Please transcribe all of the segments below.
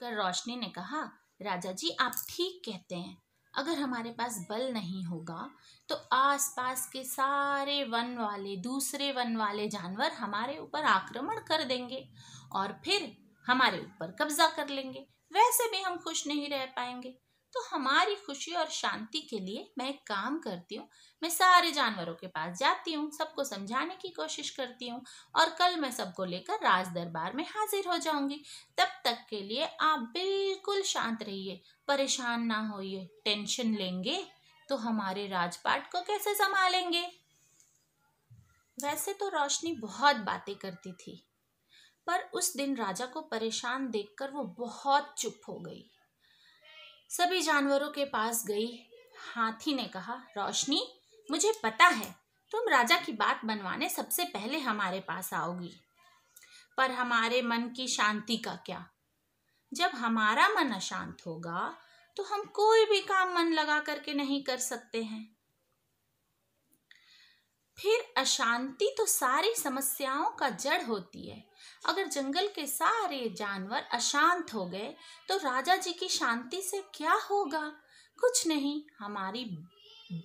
सुनकर रोशनी ने कहा, राजा जी आप ठीक कहते हैं। अगर हमारे पास बल नहीं होगा तो आसपास के सारे दूसरे वन वाले जानवर हमारे ऊपर आक्रमण कर देंगे और फिर हमारे ऊपर कब्जा कर लेंगे। वैसे भी हम खुश नहीं रह पाएंगे। तो हमारी खुशी और शांति के लिए मैं एक काम करती हूँ, मैं सारे जानवरों के पास जाती हूँ, सबको समझाने की कोशिश करती हूँ और कल मैं सबको लेकर राज दरबार में हाजिर हो जाऊंगी। तब तक के लिए आप बिल्कुल शांत रहिए, परेशान ना होइए। टेंशन लेंगे तो हमारे राजपाट को कैसे संभालेंगे। वैसे तो रोशनी बहुत बातें करती थी, पर उस दिन राजा को परेशान देखकर वो बहुत चुप हो गई। सभी जानवरों के पास गई। हाथी ने कहा, रोशनी मुझे पता है तुम राजा की बात मनवाने सबसे पहले हमारे पास आओगी, पर हमारे मन की शांति का क्या? जब हमारा मन अशांत होगा तो हम कोई भी काम मन लगा करके नहीं कर सकते हैं। फिर अशांति तो सारी समस्याओं का जड़ होती है। अगर जंगल के सारे जानवर अशांत हो गए तो राजा जी की शांति से क्या होगा? कुछ नहीं।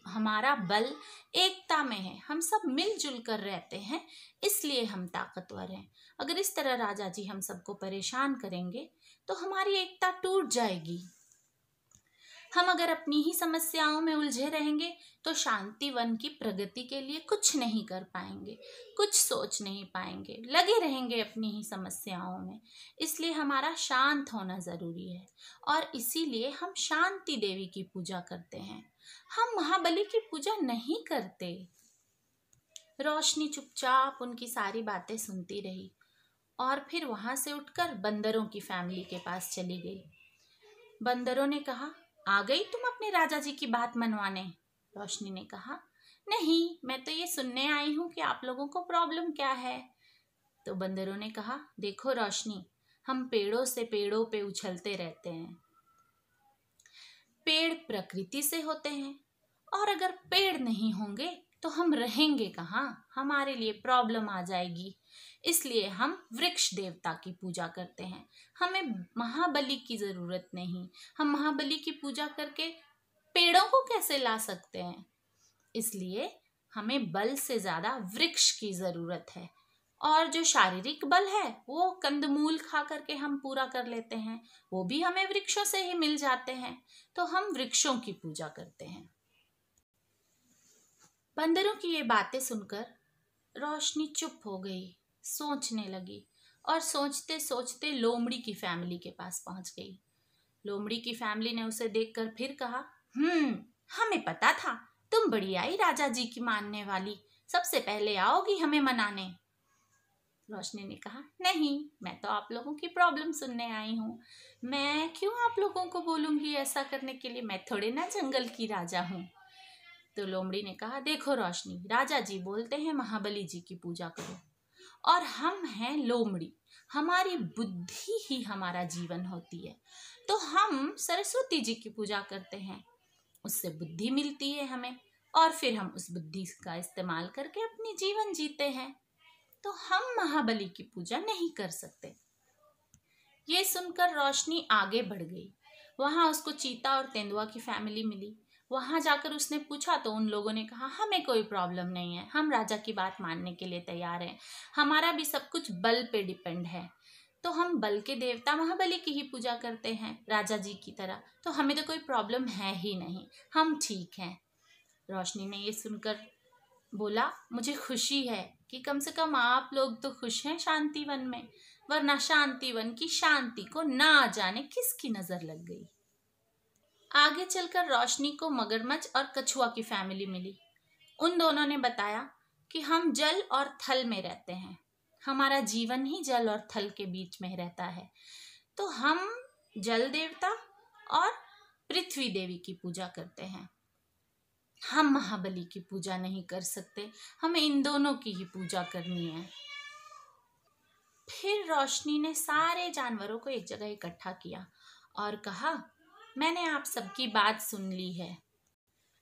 हमारा बल एकता में है। हम सब मिलजुल कर रहते हैं, इसलिए हम ताकतवर हैं। अगर इस तरह राजा जी हम सबको परेशान करेंगे तो हमारी एकता टूट जाएगी। हम अगर अपनी ही समस्याओं में उलझे रहेंगे तो शांति वन की प्रगति के लिए कुछ नहीं कर पाएंगे, कुछ सोच नहीं पाएंगे, लगे रहेंगे अपनी ही समस्याओं में। इसलिए हमारा शांत होना जरूरी है और इसीलिए हम शांति देवी की पूजा करते हैं। हम महाबली की पूजा नहीं करते। रोशनी चुपचाप उनकी सारी बातें सुनती रही और फिर वहां से उठकर बंदरों की फैमिली के पास चली गई। बंदरों ने कहा, आ गई तुम अपने राजा जी की बात मनवाने? रोशनी ने कहा, नहीं, मैं तो ये सुनने आई हूं कि आप लोगों को प्रॉब्लम क्या है। तो बंदरों ने कहा, देखो रोशनी, हम पेड़ों से पेड़ों पे उछलते रहते हैं। पेड़ प्रकृति से होते हैं और अगर पेड़ नहीं होंगे तो हम रहेंगे कहाँ? हमारे लिए प्रॉब्लम आ जाएगी। इसलिए हम वृक्ष देवता की पूजा करते हैं। हमें महाबली की जरूरत नहीं। हम महाबली की पूजा करके पेड़ों को कैसे ला सकते हैं? इसलिए हमें बल से ज्यादा वृक्ष की जरूरत है। और जो शारीरिक बल है वो कंदमूल खा करके हम पूरा कर लेते हैं, वो भी हमें वृक्षों से ही मिल जाते हैं। तो हम वृक्षों की पूजा करते हैं। बंदरों की ये बातें सुनकर रोशनी चुप हो गई, सोचने लगी और सोचते सोचते लोमड़ी की फैमिली के पास पहुंच गई। लोमड़ी की फैमिली ने उसे देखकर फिर कहा, हमें पता था तुम बड़ी आई राजा जी की मानने वाली, सबसे पहले आओगी हमें मनाने। रोशनी ने कहा, नहीं, मैं तो आप लोगों की प्रॉब्लम सुनने आई हूँ। मैं क्यों आप लोगों को बोलूंगी ऐसा करने के लिए? मैं थोड़े ना जंगल की राजा हूँ। तो लोमड़ी ने कहा, देखो रोशनी, राजा जी बोलते हैं महाबली जी की पूजा करो और हम हैं लोमड़ी, हमारी बुद्धि ही हमारा जीवन होती है। तो हम सरस्वती जी की पूजा करते हैं, उससे बुद्धि मिलती है हमें और फिर हम उस बुद्धि का इस्तेमाल करके अपनी जीवन जीते हैं। तो हम महाबली की पूजा नहीं कर सकते। ये सुनकर रोशनी आगे बढ़ गई। वहां उसको चीता और तेंदुआ की फैमिली मिली। वहां जाकर उसने पूछा तो उन लोगों ने कहा, हमें कोई प्रॉब्लम नहीं है, हम राजा की बात मानने के लिए तैयार हैं। हमारा भी सब कुछ बल पे डिपेंड है, तो हम बल के देवता महाबली की ही पूजा करते हैं राजा जी की तरह। तो हमें तो कोई प्रॉब्लम है ही नहीं, हम ठीक हैं। रोशनी ने ये सुनकर बोला, मुझे खुशी है कि कम से कम आप लोग तो खुश हैं शांतिवन में, वरना शांतिवन की शांति को ना जाने किसकी नजर लग गई। आगे चलकर रोशनी को मगरमच्छ और कछुआ की फैमिली मिली। उन दोनों ने बताया कि हम जल और थल में रहते हैं, हमारा जीवन ही जल और थल के बीच में रहता है। तो हम जल देवता और पृथ्वी देवी की पूजा करते हैं। हम महाबली की पूजा नहीं कर सकते, हमें इन दोनों की ही पूजा करनी है। फिर रोशनी ने सारे जानवरों को एक जगह इकट्ठा किया और कहा, मैंने आप सबकी बात सुन ली है।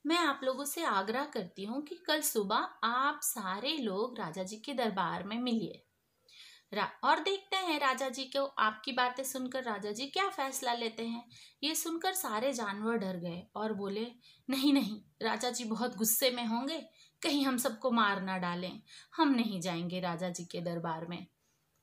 मैं आप लोगों से आग्रह करती हूँ कि कल सुबह आप सारे लोग राजा जी के दरबार में मिलिए। और देखते हैं राजा जी को। आपकी बातें सुनकर राजा जी क्या फैसला लेते हैं। ये सुनकर सारे जानवर डर गए और बोले, नहीं नहीं, राजा जी बहुत गुस्से में होंगे, कहीं हम सबको मार ना डालें, हम नहीं जाएंगे राजा जी के दरबार में।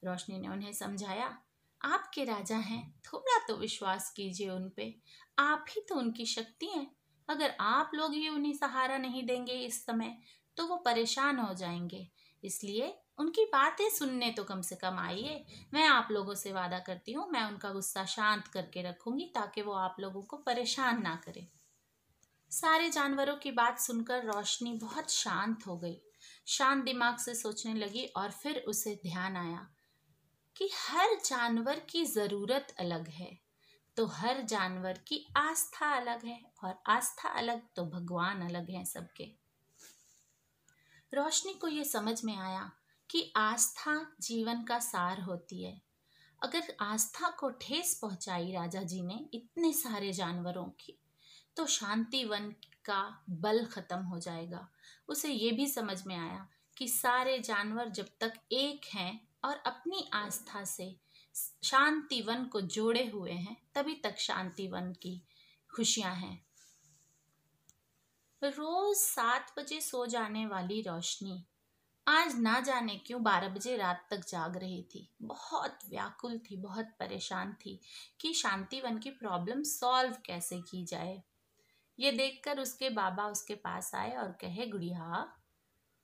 रोशनी ने उन्हें समझाया, आपके राजा हैं, थोड़ा तो विश्वास कीजिए उन पे, आप ही तो उनकी शक्ति हैं। अगर आप लोग ही उन्हें सहारा नहीं देंगे इस समय तो वो परेशान हो जाएंगे, इसलिए उनकी बातें सुनने तो कम से कम आइए। मैं आप लोगों से वादा करती हूँ, मैं उनका गुस्सा शांत करके रखूंगी ताकि वो आप लोगों को परेशान ना करे। सारे जानवरों की बात सुनकर रोशनी बहुत शांत हो गई, शांत दिमाग से सोचने लगी और फिर उसे ध्यान आया कि हर जानवर की ज़रूरत अलग है, तो हर जानवर की आस्था अलग है, और आस्था अलग तो भगवान अलग हैं सबके। रोशनी को ये समझ में आया कि आस्था जीवन का सार होती है। अगर आस्था को ठेस पहुंचाई राजा जी ने इतने सारे जानवरों की, तो शांति वन का बल खत्म हो जाएगा। उसे ये भी समझ में आया कि सारे जानवर जब तक एक हैं और अपनी आस्था से शांति वन को जोड़े हुए हैं, तभी तक शांति वन की खुशियां हैं। रोज 7 बजे सो जाने वाली रोशनी आज ना जाने क्यों 12 बजे रात तक जाग रही थी। बहुत व्याकुल थी, बहुत परेशान थी कि शांतिवन की प्रॉब्लम सॉल्व कैसे की जाए। ये देखकर उसके बाबा उसके पास आए और कहे, गुड़िया,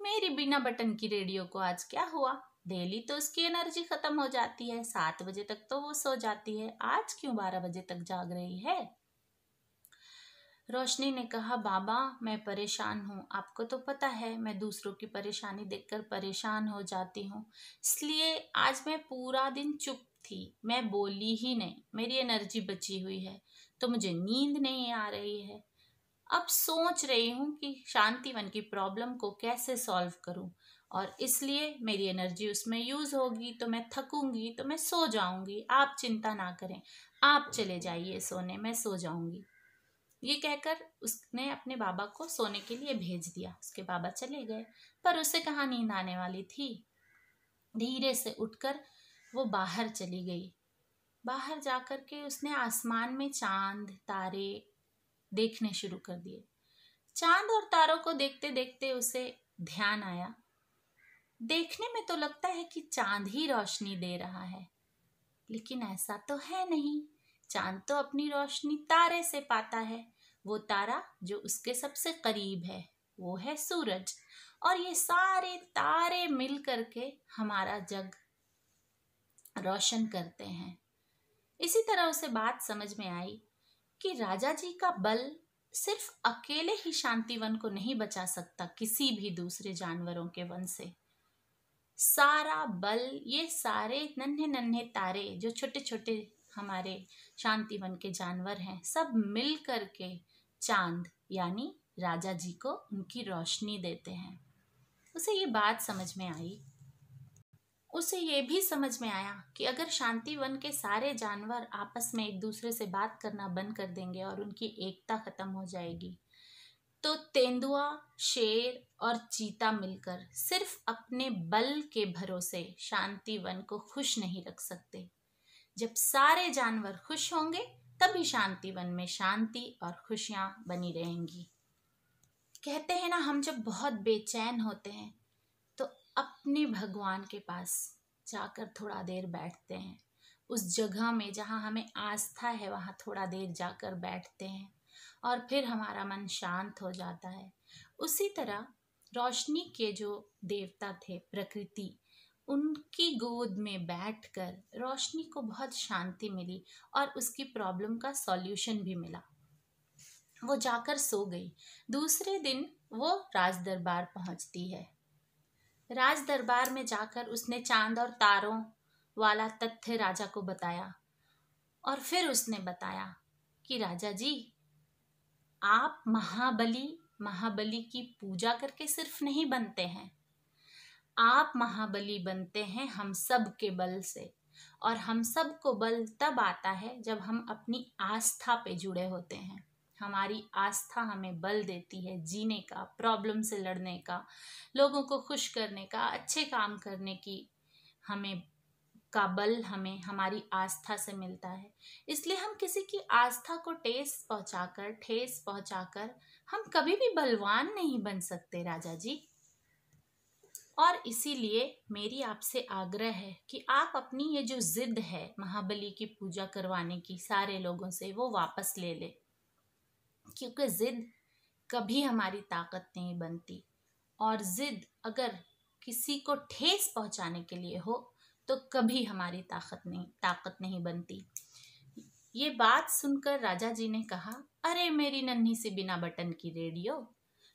मेरी बिना बटन की रेडियो को आज क्या हुआ? डेली तो उसकी एनर्जी खत्म हो जाती है, 7 बजे तक तो वो सो जाती है, आज क्यों 12 बजे तक जाग रही है? रोशनी ने कहा, बाबा, मैं परेशान हूँ, आपको तो पता है मैं दूसरों की परेशानी देखकर परेशान हो जाती हूँ, इसलिए आज मैं पूरा दिन चुप थी, मैं बोली ही नहीं, मेरी एनर्जी बची हुई है, तो मुझे नींद नहीं आ रही है। अब सोच रही हूँ कि शांतिवन की प्रॉब्लम को कैसे सॉल्व करूँ, और इसलिए मेरी एनर्जी उसमें यूज़ होगी, तो मैं थकूंगी तो मैं सो जाऊंगी। आप चिंता ना करें, आप चले जाइए सोने, मैं सो जाऊंगी। ये कहकर उसने अपने बाबा को सोने के लिए भेज दिया। उसके बाबा चले गए, पर उसे कहाँ नींद आने वाली थी। धीरे से उठकर वो बाहर चली गई। बाहर जाकर के उसने आसमान में चांद तारे देखने शुरू कर दिए। चांद और तारों को देखते देखते उसे ध्यान आया, देखने में तो लगता है कि चांद ही रोशनी दे रहा है, लेकिन ऐसा तो है नहीं। चांद तो अपनी रोशनी तारे से पाता है। वो तारा जो उसके सबसे करीब है वो है सूरज, और ये सारे तारे मिल करके हमारा जग रोशन करते हैं। इसी तरह उसे बात समझ में आई कि राजा जी का बल सिर्फ अकेले ही शांतिवन को नहीं बचा सकता किसी भी दूसरे जानवरों के वन से। सारा बल ये सारे नन्हे नन्हे तारे जो छोटे छोटे हमारे शांतिवन के जानवर हैं, सब मिल करके चांद यानी राजा जी को उनकी रोशनी देते हैं। उसे ये बात समझ में आई। उसे ये भी समझ में आया कि अगर शांतिवन के सारे जानवर आपस में एक दूसरे से बात करना बंद कर देंगे और उनकी एकता खत्म हो जाएगी, तो तेंदुआ, शेर और चीता मिलकर सिर्फ अपने बल के भरोसे शांतिवन को खुश नहीं रख सकते। जब सारे जानवर खुश होंगे तभी शांतिवन में शांति और खुशियां बनी रहेंगी। कहते हैं ना, हम जब बहुत बेचैन होते हैं तो अपने भगवान के पास जाकर थोड़ा देर बैठते हैं। उस जगह में जहाँ हमें आस्था है वहाँ थोड़ा देर जाकर बैठते हैं और फिर हमारा मन शांत हो जाता है। उसी तरह रोशनी के जो देवता थे प्रकृति, उनकी गोद में बैठकर रोशनी को बहुत शांति मिली और उसकी प्रॉब्लम का सॉल्यूशन भी मिला। वो जाकर सो गई। दूसरे दिन वो राज दरबार पहुंचती है। राज दरबार में जाकर उसने चांद और तारों वाला तथ्य राजा को बताया, और फिर उसने बताया कि राजा जी, आप महाबली की पूजा करके सिर्फ नहीं बनते हैं, आप महाबली बनते हैं हम सब के बल से, और हम सब को बल तब आता है जब हम अपनी आस्था पे जुड़े होते हैं। हमारी आस्था हमें बल देती है जीने का, प्रॉब्लम से लड़ने का, लोगों को खुश करने का, अच्छे काम करने की हमें का बल हमें हमारी आस्था से मिलता है। इसलिए हम किसी की आस्था को ठेस पहुंचाकर हम कभी भी बलवान नहीं बन सकते राजा जी। और इसीलिए मेरी आपसे आग्रह है कि आप अपनी ये जो जिद है महाबली की पूजा करवाने की सारे लोगों से, वो वापस ले ले, क्योंकि जिद कभी हमारी ताकत नहीं बनती। और जिद अगर किसी को ठेस पहुंचाने के लिए हो तो कभी हमारी ताकत नहीं बनती। ये बात सुनकर राजा जी ने कहा, अरे मेरी नन्ही सी बिना बटन की रेडियो,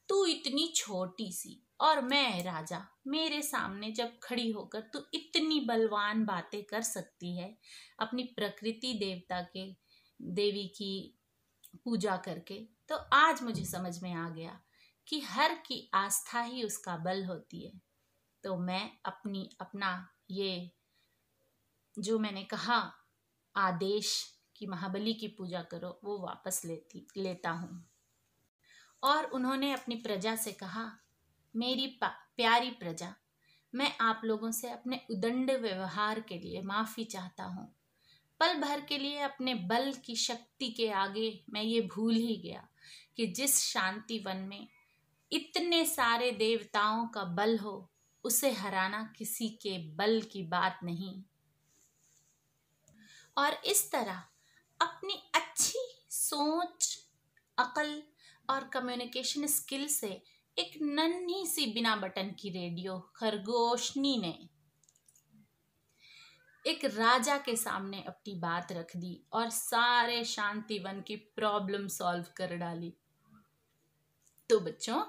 तू इतनी छोटी सी और मैं राजा, मेरे सामने जब खड़ी होकर तू इतनी बलवान बातें कर सकती है अपनी प्रकृति देवी की पूजा करके, तो आज मुझे समझ में आ गया कि हर की आस्था ही उसका बल होती है। तो मैं अपना ये जो मैंने कहा आदेश कि महाबली की पूजा करो, वो वापस लेता हूँ। और उन्होंने अपनी प्रजा से कहा, मेरी प्यारी प्रजा, मैं आप लोगों से अपने उदंड व्यवहार के लिए माफ़ी चाहता हूँ। पल भर के लिए अपने बल की शक्ति के आगे मैं ये भूल ही गया कि जिस शांति वन में इतने सारे देवताओं का बल हो, उसे हराना किसी के बल की बात नहीं। और इस तरह अपनी अच्छी सोच, अकल और कम्युनिकेशन स्किल से एक नन्ही सी बिना बटन की रेडियो खरगोशनी ने एक राजा के सामने अपनी बात रख दी और सारे शांतिवन की प्रॉब्लम सॉल्व कर डाली। तो बच्चों,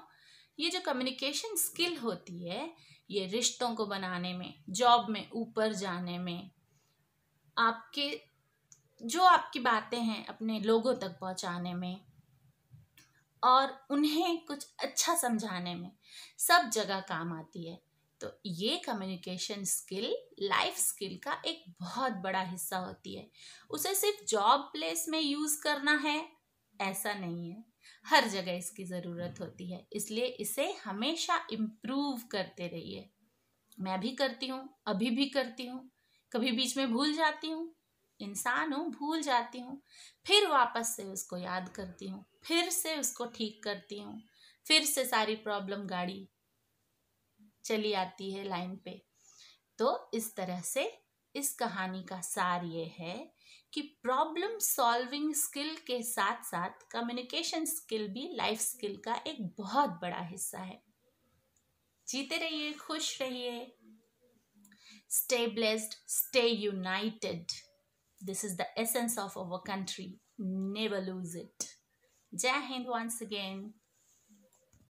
ये जो कम्युनिकेशन स्किल होती है, ये रिश्तों को बनाने में, जॉब में ऊपर जाने में, आपकी बातें हैं अपने लोगों तक पहुंचाने में और उन्हें कुछ अच्छा समझाने में सब जगह काम आती है। तो ये कम्युनिकेशन स्किल लाइफ स्किल का एक बहुत बड़ा हिस्सा होती है। उसे सिर्फ जॉब प्लेस में यूज करना है ऐसा नहीं है, हर जगह इसकी ज़रूरत होती है। इसलिए इसे हमेशा इम्प्रूव करते रहिए। मैं भी करती हूँ, अभी भी करती हूँ, कभी बीच में भूल जाती हूँ, इंसान हूँ, भूल जाती हूँ, फिर वापस से उसको याद करती हूँ, फिर से उसको ठीक करती हूँ, फिर से सारी प्रॉब्लम गाड़ी चली आती है लाइन पे। तो इस तरह से इस कहानी का सार ये है कि प्रॉब्लम सॉल्विंग स्किल के साथ साथ कम्युनिकेशन स्किल भी लाइफ स्किल का एक बहुत बड़ा हिस्सा है। जीते रहिए, खुश रहिए, stay blessed, stay united. This is the essence of our country. Never lose it. Jai Hind once again.